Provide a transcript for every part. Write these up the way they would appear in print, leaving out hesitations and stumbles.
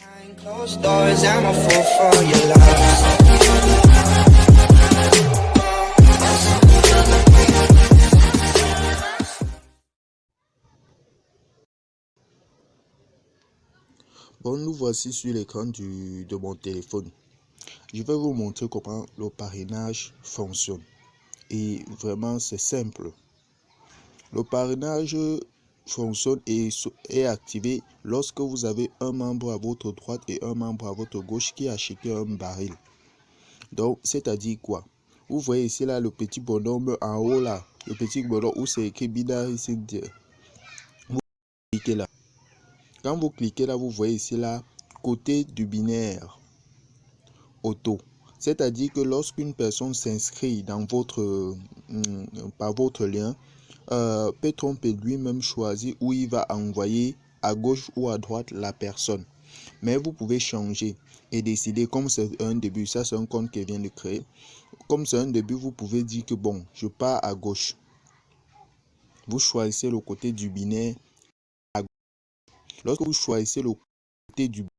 Behind closed doors, I'm a fool for your love. Bon, nous voici sur l'écran de mon téléphone. Je vais vous montrer comment le parrainage fonctionne. Et vraiment, c'est simple. Le parrainage fonctionne et est activé lorsque vous avez un membre à votre droite et un membre à votre gauche qui a acheté un baril. Donc, c'est-à-dire quoi? Vous voyez ici là le petit bonhomme en haut là, le petit bonhomme où c'est écrit Binary Cynthia. Vous cliquez là. Quand vous cliquez là, vous voyez ici là, côté du binaire auto. C'est-à-dire que lorsqu'une personne s'inscrit dans par votre lien, Petron peut lui-même choisir où il va envoyer à gauche ou à droite la personne. Mais vous pouvez changer et décider, comme c'est un début, ça c'est un compte qui vient de créer. Comme c'est un début, vous pouvez dire que bon, je pars à gauche. Vous choisissez le côté du binaire à gauche. Lorsque vous choisissez le côté du binaire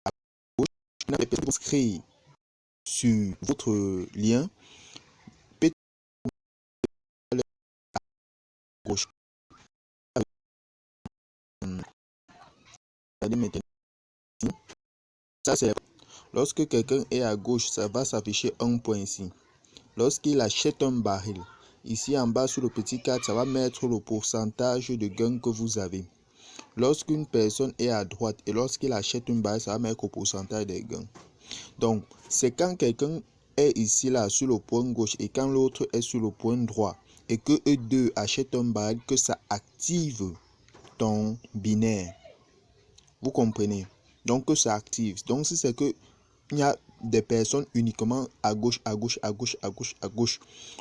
à gauche, la personne s'inscrit sur votre lien, gauche. Maintenant, ça c'est lorsque quelqu'un est à gauche, ça va s'afficher un point ici. Lorsqu'il achète un baril, ici en bas sur le petit cadre, ça va mettre le pourcentage de gain que vous avez. Lorsqu'une personne est à droite et lorsqu'il achète une baril, ça va mettre au pourcentage des gains. Donc, c'est quand quelqu'un est ici là sur le point gauche et quand l'autre est sur le point droit et que eux deux achètent un baril que ça active ton binaire. Vous comprenez? Donc que ça active. Donc si c'est que il y a des personnes uniquement à gauche, à gauche, à gauche, à gauche, à gauche,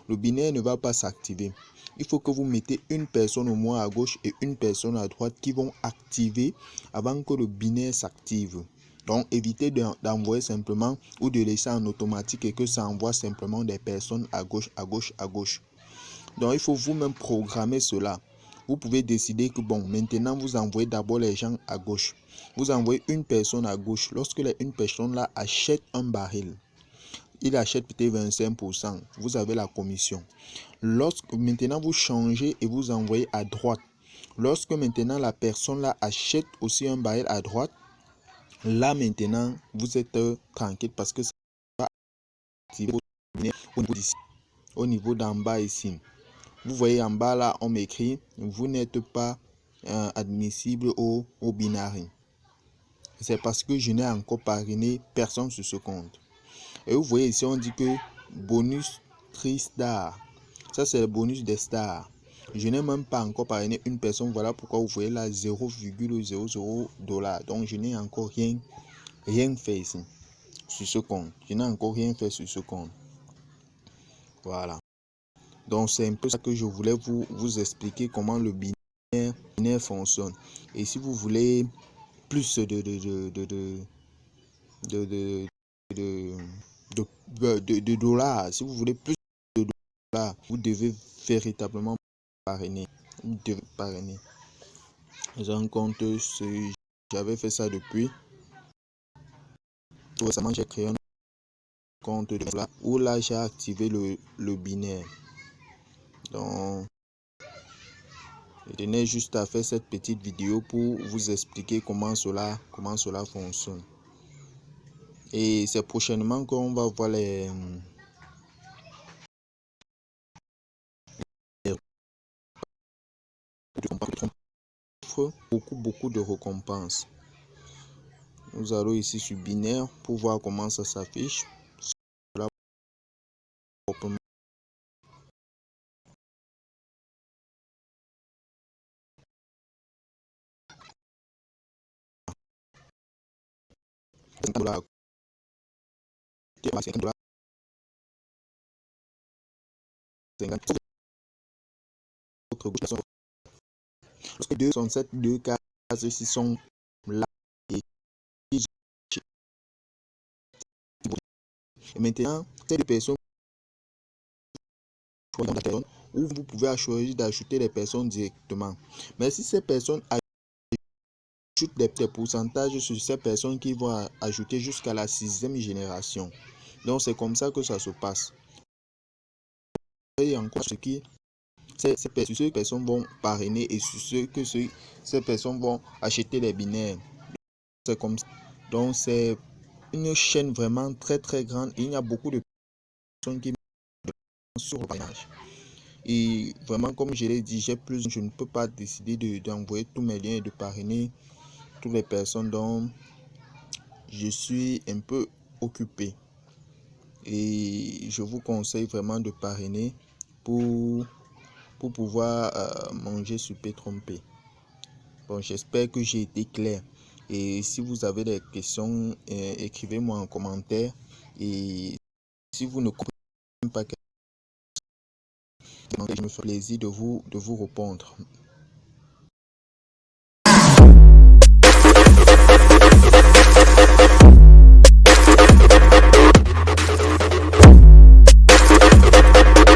le binaire ne va pas s'activer. Il faut que vous mettez une personne au moins à gauche et une personne à droite qui vont activer avant que le binaire s'active. Donc évitez d'envoyer simplement ou de laisser en automatique et que ça envoie simplement des personnes à gauche, à gauche, à gauche. Donc il faut vous-même programmer cela. Vous pouvez décider que bon, maintenant vous envoyez d'abord les gens à gauche. Vous envoyez une personne à gauche. Lorsque une personne là achète un baril, il achète peut-être 25%. Vous avez la commission. Lorsque maintenant vous changez et vous envoyez à droite. Lorsque maintenant la personne là achète aussi un baril à droite, là maintenant vous êtes tranquille parce que ça va activer au niveau d'en bas ici. Vous voyez en bas là, on m'écrit vous n'êtes pas admissible au binary. C'est parce que je n'ai encore parrainé personne sur ce compte. Et vous voyez ici, on dit que bonus 3 stars. Ça, c'est le bonus des stars. Je n'ai même pas encore parrainé une personne. Voilà pourquoi vous voyez là 0,00 $. Donc, je n'ai encore rien fait ici sur ce compte. Je n'ai encore rien fait sur ce compte. Voilà. Donc c'est un peu ça que je voulais vous expliquer comment le binaire fonctionne. Et si vous voulez plus de dollars, si vous voulez plus de dollars, vous devez véritablement parrainer. Vous devez parrainer. J'ai un compte, j'avais fait ça depuis. Récemment, j'ai créé un compte de dollars où là j'ai activé le binaire. Donc je tenais juste à faire cette petite vidéo pour vous expliquer comment cela fonctionne. Et c'est prochainement qu'on va voir beaucoup de récompenses. Nous allons ici sur binaire pour voir comment ça s'affiche. Deux sont ces deux cases ici sont là et maintenant ces deux personnes où vous pouvez choisir d'ajouter les personnes directement. Mais si ces personnes des pourcentages sur ces personnes qui vont ajouter jusqu'à la 6e génération. Donc c'est comme ça que ça se passe. Et encore ce qui ces personnes vont parrainer et sur ce que ces personnes vont acheter les binaires. C'est comme ça. Donc c'est une chaîne vraiment très très grande. Il y a beaucoup de personnes qui sur le parrainage. Et vraiment, comme je l'ai dit, je ne peux pas décider d'envoyer tous mes liens et de parrainer toutes les personnes dont je suis un peu occupé. Et je vous conseille vraiment de parrainer pour pouvoir manger sur P-Trompé. Bon, j'espère que j'ai été clair. Et si vous avez des questions, écrivez-moi en commentaire. Et si vous ne comprenez pas, je me fais plaisir de vous répondre.